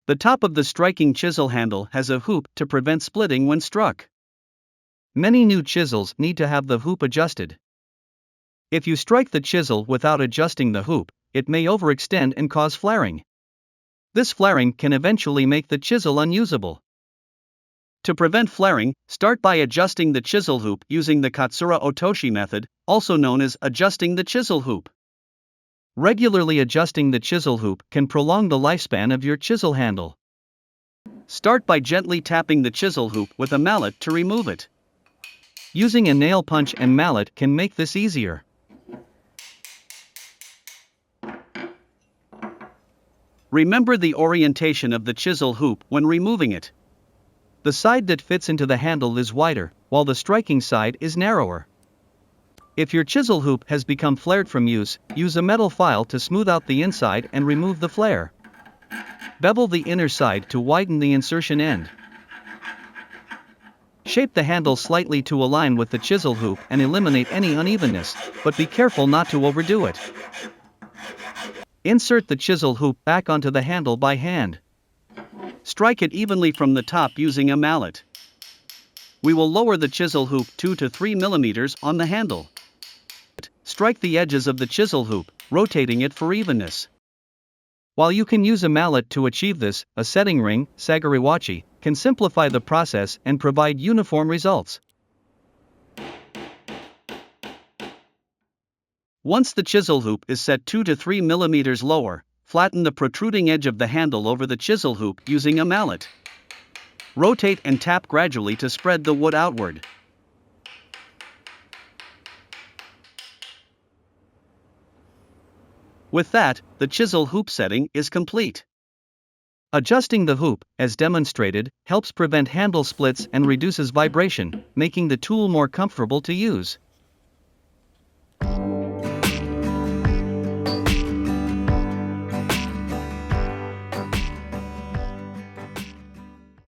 The top of the striking chisel handle has a hoop to prevent splitting when struck. Many new chisels need to have the hoop adjusted. If you strike the chisel without adjusting the hoop, it may overextend and cause flaring. This flaring can eventually make the chisel unusable. To prevent flaring, start by adjusting the chisel hoop using the Katsura Otoshi method, also known as adjusting the chisel hoop. Regularly adjusting the chisel hoop can prolong the lifespan of your chisel handle. Start by gently tapping the chisel hoop with a mallet to remove it. Using a nail punch and mallet can make this easier. Remember the orientation of the chisel hoop when removing it. The side that fits into the handle is wider, while the striking side is narrower. If your chisel hoop has become flared from use a metal file to smooth out the inside and remove the flare. Bevel the inner side to widen the insertion end. Shape the handle slightly to align with the chisel hoop and eliminate any unevenness, but be careful not to overdo it. Insert the chisel hoop back onto the handle by hand. Strike it evenly from the top using a mallet. We will lower the chisel hoop 2 to 3 mm on the handle. Strike the edges of the chisel hoop, rotating it for evenness. While you can use a mallet to achieve this, a setting ring, sagariwachi, can simplify the process and provide uniform results. Once the chisel hoop is set 2 to 3 mm lower, flatten the protruding edge of the handle over the chisel hoop using a mallet. Rotate and tap gradually to spread the wood outward. With that, the chisel hoop setting is complete. Adjusting the hoop, as demonstrated, helps prevent handle splits and reduces vibration, making the tool more comfortable to use.